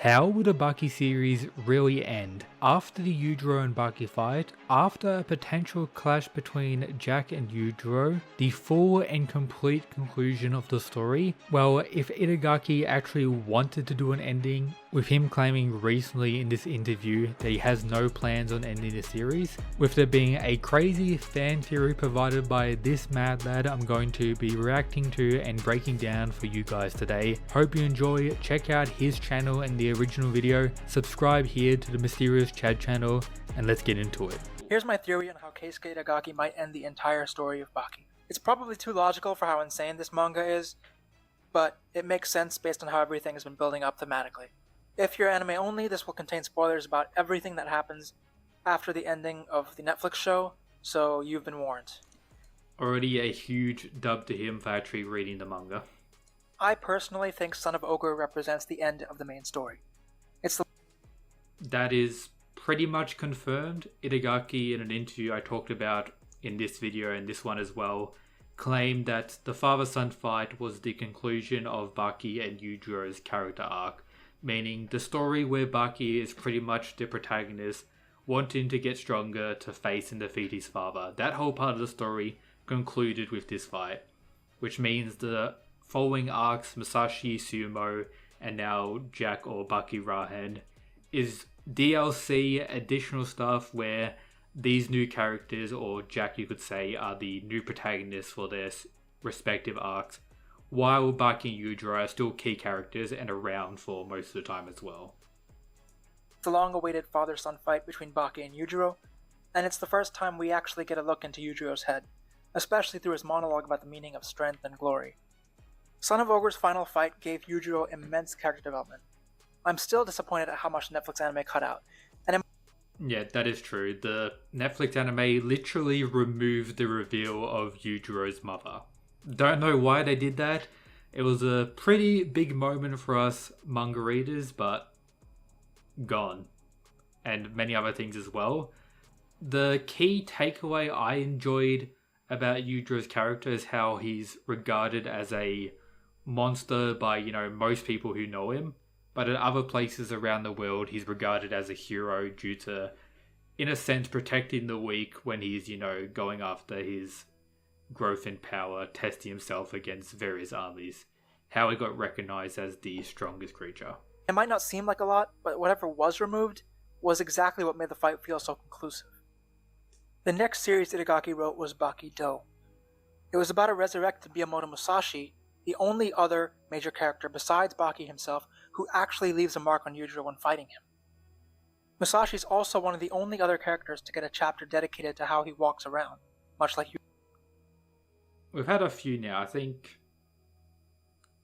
How will the Baki series really end? After the Yujiro and Baki fight, after a potential clash between Jack and Yujiro, the full and complete conclusion of the story? Well, if Itagaki actually wanted to do an ending, with him claiming recently in this interview that he has no plans on ending the series, with there being a crazy fan theory provided by this mad lad I'm going to be reacting to and breaking down for you guys today. Hope you enjoy, check out his channel and the original video, subscribe here to the Mysterious Chad channel, and let's get into it. Here's my theory on how Keisuke Itagaki might end the entire story of Baki. It's probably too logical for how insane this manga is, but it makes sense based on how everything has been building up thematically. If you're anime only, this will contain spoilers about everything that happens after the ending of the Netflix show, so you've been warned. Already a huge dub to him for actually reading the manga. I personally think Son of Ogre represents the end of the main story. That is pretty much confirmed. Itagaki, in an interview I talked about in this video and this one as well, claimed that the father-son fight was the conclusion of Baki and Yujiro's character arc, meaning the story where Baki is pretty much the protagonist wanting to get stronger to face and defeat his father. That whole part of the story concluded with this fight, which means the following arcs, Musashi, Sumo, and now Jack or Baki Rahen, is DLC additional stuff where these new characters, or Jack you could say, are the new protagonists for their respective arcs, while Baki and Yujiro are still key characters and around for most of the time as well. It's a long-awaited father-son fight between Baki and Yujiro, and it's the first time we actually get a look into Yujiro's head, especially through his monologue about the meaning of strength and glory. Son of Ogre's final fight gave Yujiro immense character development. I'm still disappointed at how much Netflix anime cut out. Yeah, that is true. The Netflix anime literally removed the reveal of Yujiro's mother. Don't know why they did that. It was a pretty big moment for us manga readers, but gone. And many other things as well. The key takeaway I enjoyed about Yujiro's character is how he's regarded as a monster by, most people who know him. But in other places around the world, he's regarded as a hero due to, in a sense, protecting the weak when he's, going after his growth in power, testing himself against various armies. How he got recognized as the strongest creature. It might not seem like a lot, but whatever was removed was exactly what made the fight feel so conclusive. The next series Itagaki wrote was Baki Do. It was about a resurrected Miyamoto Musashi, the only other major character besides Baki himself who actually leaves a mark on Yujiro when fighting him. Musashi is also one of the only other characters to get a chapter dedicated to how he walks around, much like We've had a few now. I think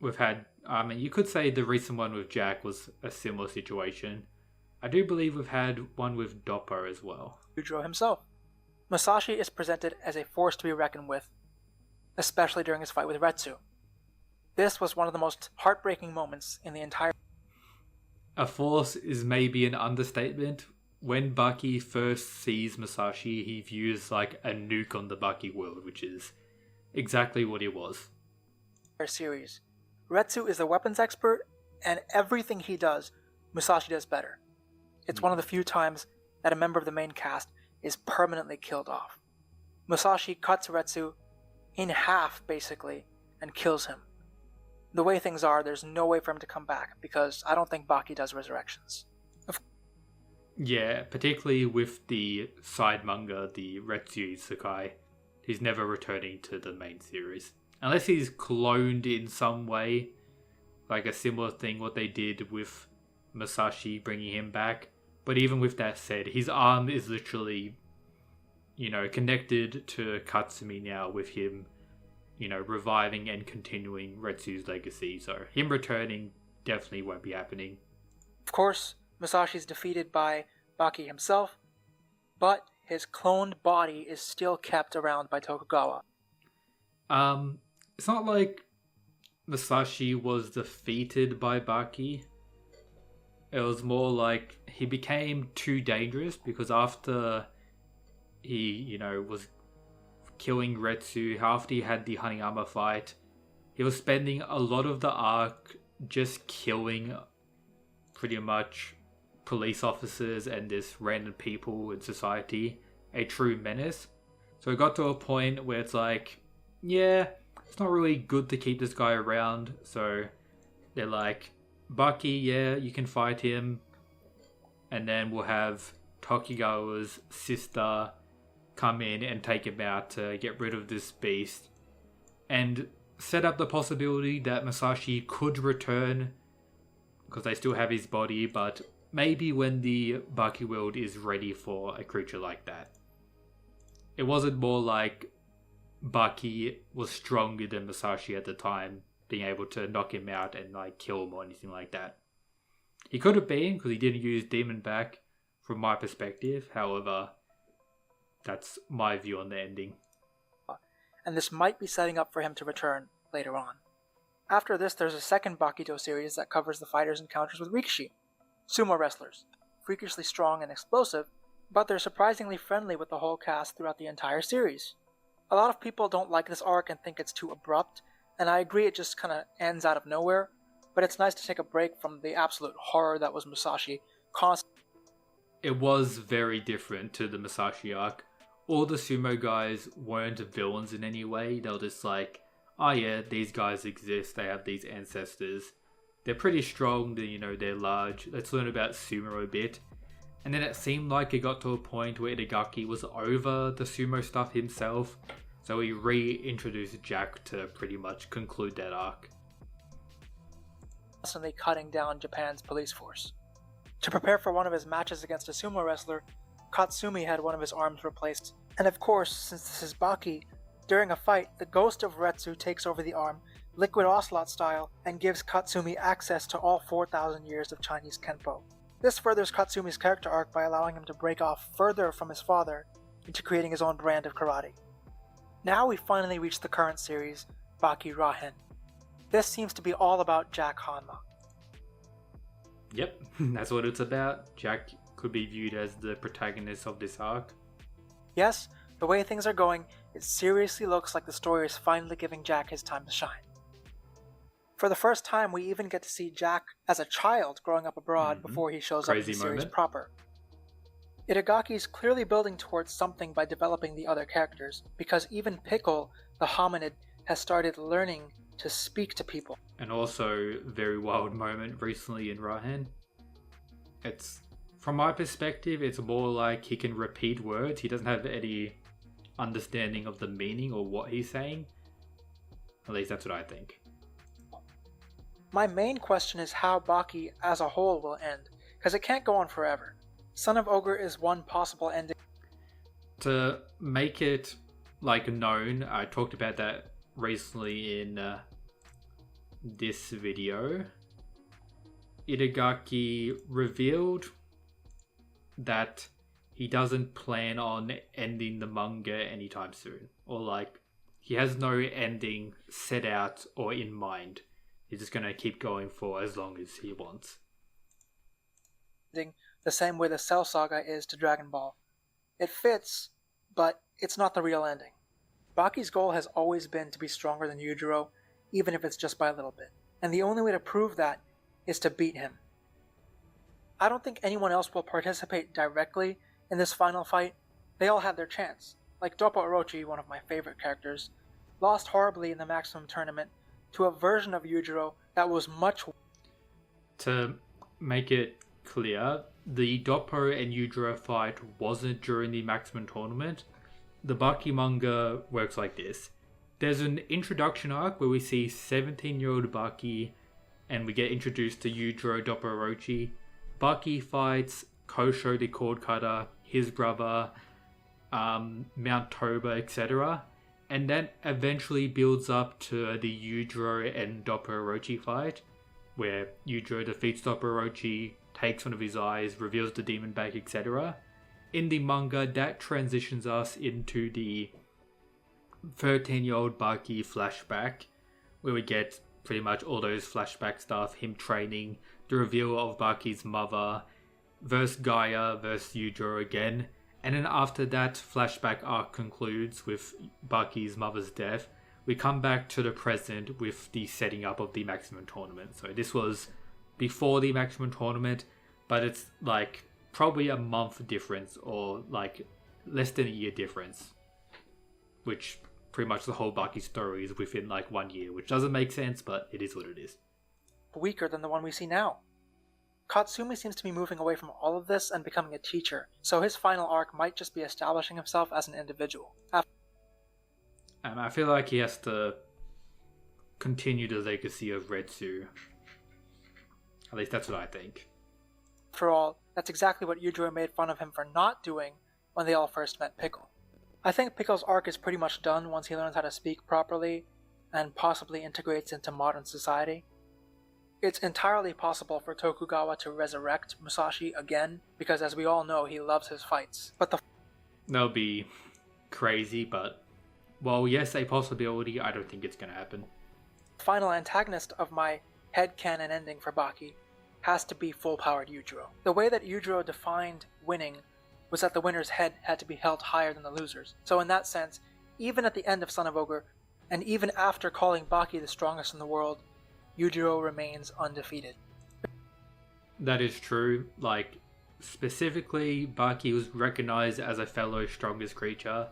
we've had, you could say the recent one with Jack was a similar situation. I do believe we've had one with Doppo as well. Yujiro himself. Musashi is presented as a force to be reckoned with, especially during his fight with Retsu. This was one of the most heartbreaking moments in the entire... A force is maybe an understatement. When Baki first sees Musashi, he views like a nuke on the Baki world, which is exactly what he was. Series. Retsu is a weapons expert, and everything he does, Musashi does better. It's one of the few times that a member of the main cast is permanently killed off. Musashi cuts Retsu in half, basically, and kills him. The way things are, there's no way for him to come back, because I don't think Baki does resurrections. Yeah, particularly with the side manga, the Retsu Isekai, he's never returning to the main series. Unless he's cloned in some way, like a similar thing what they did with Musashi bringing him back. But even with that said, his arm is literally, connected to Katsumi now with him, reviving and continuing Retsu's legacy. So him returning definitely won't be happening. Of course, Musashi's defeated by Baki himself, but his cloned body is still kept around by Tokugawa. It's not like Musashi was defeated by Baki. It was more like he became too dangerous because after he, was killing Retsu, after he had the Hanayama fight, he was spending a lot of the arc just killing pretty much police officers and this random people in society a true menace. So it got to a point where it's like, yeah, it's not really good to keep this guy around. So they're like, Baki, yeah, you can fight him. And then we'll have Tokugawa's sister come in and take him out to get rid of this beast. And set up the possibility that Musashi could return because they still have his body, but maybe when the Baki world is ready for a creature like that. It wasn't more like Baki was stronger than Musashi at the time, being able to knock him out and like kill him or anything like that. He could have been, because he didn't use Demon back from my perspective. However, that's my view on the ending. And this might be setting up for him to return later on. After this, there's a second Bakito series that covers the fighters' encounters with Rikishi, sumo wrestlers, freakishly strong and explosive, but they're surprisingly friendly with the whole cast throughout the entire series. A lot of people don't like this arc and think it's too abrupt, and I agree it just kinda ends out of nowhere, but it's nice to take a break from the absolute horror that was Musashi. It was very different to the Musashi arc. All the sumo guys weren't villains in any way. They were just like, oh yeah, these guys exist, they have these ancestors. They're pretty strong, they're large. Let's learn about sumo a bit. And then it seemed like it got to a point where Itagaki was over the sumo stuff himself. So he reintroduced Jack to pretty much conclude that arc. Constantly cutting down Japan's police force. To prepare for one of his matches against a sumo wrestler, Katsumi had one of his arms replaced. And of course, since this is Baki, during a fight, the ghost of Retsu takes over the arm, Liquid Ocelot style, and gives Katsumi access to all 4,000 years of Chinese Kenpo. This furthers Katsumi's character arc by allowing him to break off further from his father into creating his own brand of karate. Now we finally reach the current series, Baki Rahen. This seems to be all about Jack Hanma. Yep, that's what it's about. Jack could be viewed as the protagonist of this arc. Yes, the way things are going, it seriously looks like the story is finally giving Jack his time to shine. For the first time, we even get to see Jack as a child growing up abroad before he shows up in the series proper. Itagaki is clearly building towards something by developing the other characters, because even Pickle, the hominid, has started learning to speak to people. And also, very wild moment recently in Rahen. It's, from my perspective, it's more like he can repeat words. He doesn't have any understanding of the meaning or what he's saying. At least that's what I think. My main question is how Baki as a whole will end, because it can't go on forever. Son of Ogre is one possible ending. To make it known, I talked about that recently in this video. Itagaki revealed that he doesn't plan on ending the manga anytime soon, or he has no ending set out or in mind. He's just gonna keep going for as long as he wants. The same way the Cell Saga is to Dragon Ball. It fits, but it's not the real ending. Baki's goal has always been to be stronger than Yujiro, even if it's just by a little bit. And the only way to prove that is to beat him. I don't think anyone else will participate directly in this final fight. They all had their chance. Like Doppo Orochi, one of my favorite characters, lost horribly in the Maximum Tournament to a version of Yujiro that was much... To make it clear, the Doppo and Yujiro fight wasn't during the Maximum Tournament. The Baki manga works like this. There's an introduction arc where we see 17-year-old Baki and we get introduced to Yujiro Doppo Orochi. Baki fights Kosho the Cord Cutter, his brother, Mount Toba, etc. And then eventually builds up to the Yujiro and Doppo Orochi fight, where Yujiro defeats Doppo Orochi, takes one of his eyes, reveals the demon back, etc. In the manga, that transitions us into the 13-year-old Baki flashback, where we get pretty much all those flashback stuff, him training, the reveal of Baki's mother, versus Gaia, versus Yujiro again. And then after that flashback arc concludes with Baki's mother's death, we come back to the present with the setting up of the Maximum Tournament. So this was before the maximum tournament, but it's like probably a month difference or like less than a year difference, which pretty much the whole Baki story is within like 1 year, which doesn't make sense, but it is what it is. Weaker than the one we see now. Katsumi seems to be moving away from all of this and becoming a teacher, so his final arc might just be establishing himself as an individual. I feel like he has to continue the legacy of Retsu. At least that's what I think. After all, that's exactly what Yujiro made fun of him for not doing when they all first met Pickle. I think Pickle's arc is pretty much done once he learns how to speak properly and possibly integrates into modern society. It's entirely possible for Tokugawa to resurrect Musashi again, because as we all know, he loves his fights. But that'll be crazy, but while yes, a possibility, I don't think it's going to happen. The final antagonist of my headcanon ending for Baki has to be full-powered Yujiro. The way that Yujiro defined winning was that the winner's head had to be held higher than the loser's. So in that sense, even at the end of Son of Ogre, and even after calling Baki the strongest in the world, Yujiro remains undefeated. That is true. Like, specifically, Baki was recognized as a fellow strongest creature,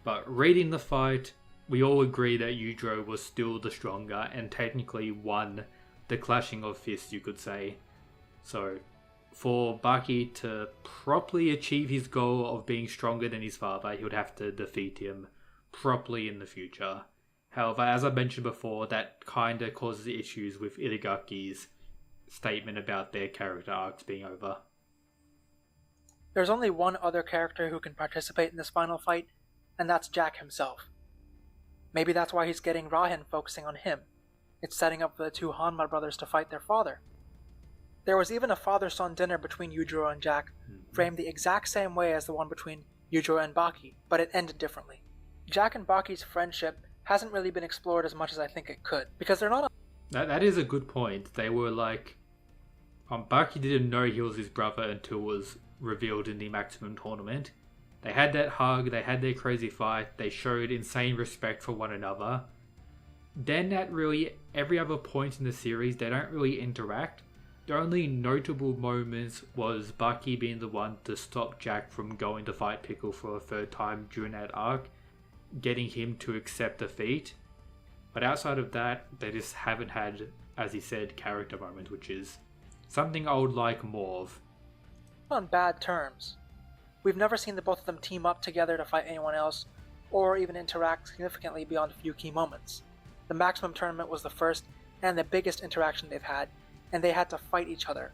but reading the fight, we all agree that Yujiro was still the stronger and technically won the clashing of fists, you could say. So, for Baki to properly achieve his goal of being stronger than his father, he would have to defeat him properly in the future. However, as I mentioned before, that kinda causes issues with Itagaki's statement about their character arcs being over. There's only one other character who can participate in this final fight, and that's Jack himself. Maybe that's why he's getting Rahen focusing on him. It's setting up for the two Hanma brothers to fight their father. There was even a father-son dinner between Yujiro and Jack, framed the exact same way as the one between Yujiro and Baki, but it ended differently. Jack and Baki's friendship hasn't really been explored as much as I think it could, because they're not... That is a good point. They were like... Baki didn't know he was his brother until it was revealed in the maximum tournament. They had that hug, they had their crazy fight, they showed insane respect for one another. Then at really every other point in the series, they don't really interact. The only notable moments was Baki being the one to stop Jack from going to fight Pickle for a third time during that arc, getting him to accept defeat. But outside of that, they just haven't had, as he said, character moments, which is something I would like more of. On bad terms. We've never seen the both of them team up together to fight anyone else, or even interact significantly beyond a few key moments. The Maximum Tournament was the first and the biggest interaction they've had, and they had to fight each other.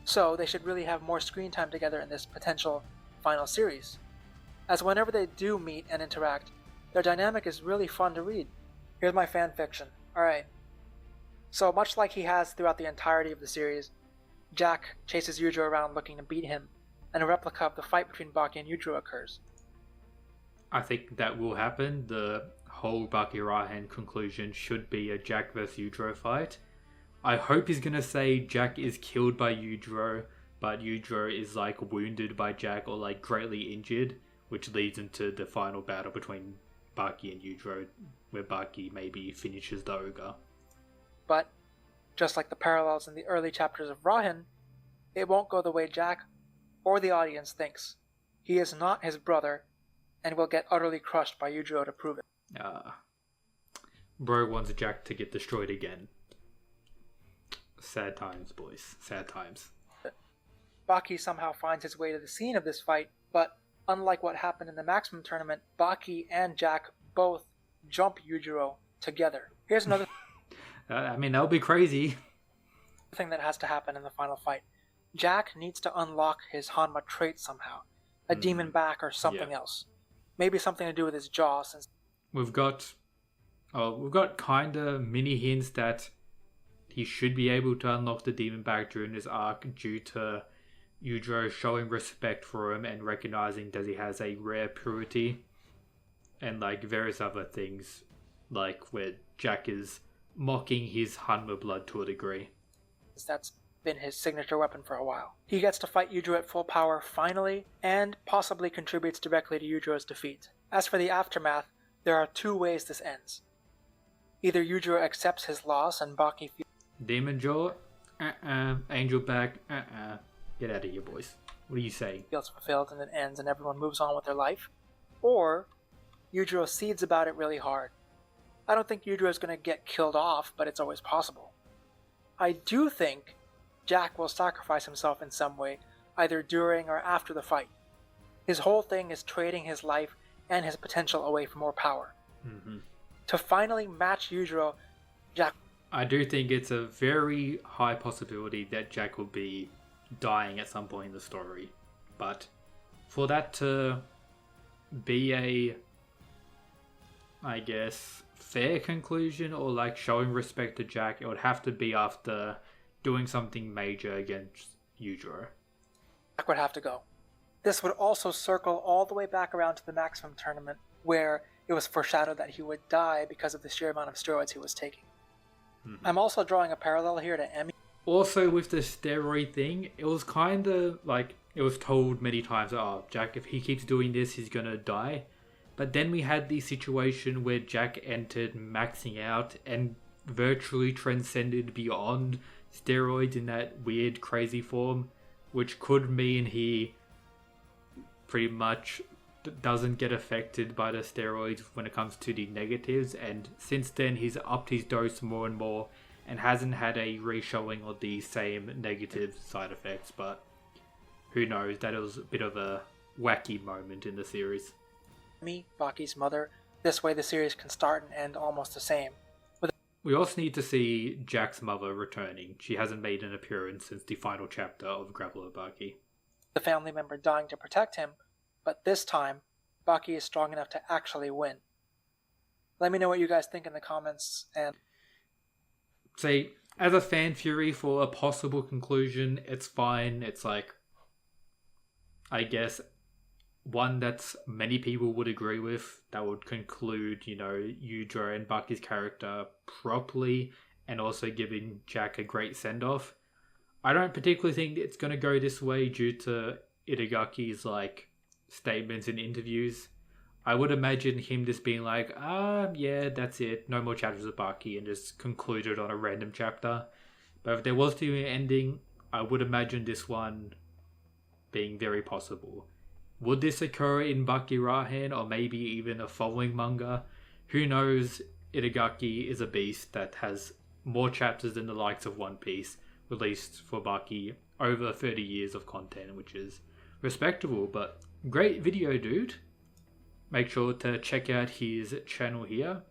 So they should really have more screen time together in this potential final series, as whenever they do meet and interact, their dynamic is really fun to read. Here's my fanfiction. Alright. So much like he has throughout the entirety of the series, Jack chases Yujiro around looking to beat him, and a replica of the fight between Baki and Yujiro occurs. I think that will happen. The whole Baki Rahen conclusion should be a Jack vs Yujiro fight. I hope he's gonna say Jack is killed by Yujiro, but Yujiro is like wounded by Jack or like greatly injured, which leads into the final battle between Baki and Yujiro, where Baki maybe finishes the ogre. But, just like the parallels in the early chapters of Rahen, it won't go the way Jack or the audience thinks. He is not his brother, and will get utterly crushed by Yujiro to prove it. Bro wants Jack to get destroyed again. Sad times, boys. Sad times. Baki somehow finds his way to the scene of this fight, but unlike what happened in the Maximum Tournament, Baki and Jack both jump Yujiro together. Here's another I mean, that would be crazy. thing that has to happen in the final fight. Jack needs to unlock his Hanma trait somehow. A demon back or something else. Maybe something to do with his jaw, since... We've got kinda mini hints that he should be able to unlock the demon back during this arc due to Yujiro showing respect for him and recognizing that he has a rare purity. And like various other things, like where Jack is mocking his Hanma blood to a degree. That's been his signature weapon for a while. He gets to fight Yujiro at full power finally, and possibly contributes directly to Yujiro's defeat. As for the aftermath, there are two ways this ends. Either Yujiro accepts his loss and Baki feels Demon Jaw? Angel back, get out of here, boys. What are you saying? Feels fulfilled and it ends and everyone moves on with their life. Or Yujiro seeds about it really hard. I don't think Yujiro is going to get killed off, but it's always possible. I do think Jack will sacrifice himself in some way, either during or after the fight. His whole thing is trading his life and his potential away for more power. Mm-hmm. To finally match Yujiro, Jack... I do think it's a very high possibility that Jack will be dying at some point in the story. But for that to be a, I guess, fair conclusion or like showing respect to Jack, it would have to be after doing something major against Yujiro. Jack would have to go. This would also circle all the way back around to the Maximum Tournament, where it was foreshadowed that he would die because of the sheer amount of steroids he was taking. Mm-hmm. I'm also drawing a parallel here to Emmy. Also, with the steroid thing, it was kind of like, it was told many times, oh, Jack, if he keeps doing this, he's gonna die. But then we had the situation where Jack entered maxing out and virtually transcended beyond steroids in that weird, crazy form, which could mean he pretty much doesn't get affected by the steroids when it comes to the negatives. And since then, he's upped his dose more and more and hasn't had a re-showing of the same negative side effects. But who knows? That was a bit of a wacky moment in the series. Baki's mother. This way the series can start and end almost the same. We also need to see Jack's mother returning. She hasn't made an appearance since the final chapter of Grappler Baki. The family member dying to protect him, but this time, Baki is strong enough to actually win. Let me know what you guys think in the comments, and... Say, as a fan theory for a possible conclusion, it's fine. It's like, I guess, one that many people would agree with, that would conclude, Yujiro and Baki's character properly and also giving Jack a great send-off. I don't particularly think it's going to go this way due to Itagaki's statements in interviews. I would imagine him just being like, yeah, that's it, no more chapters of Baki, and just concluded on a random chapter. But if there was to be an ending, I would imagine this one being very possible. Would this occur in Baki Rahen or maybe even a following manga? Who knows? Itagaki is a beast that has more chapters than the likes of One Piece released for Baki over 30 years of content, which is respectable, but great video, dude. Make sure to check out his channel here.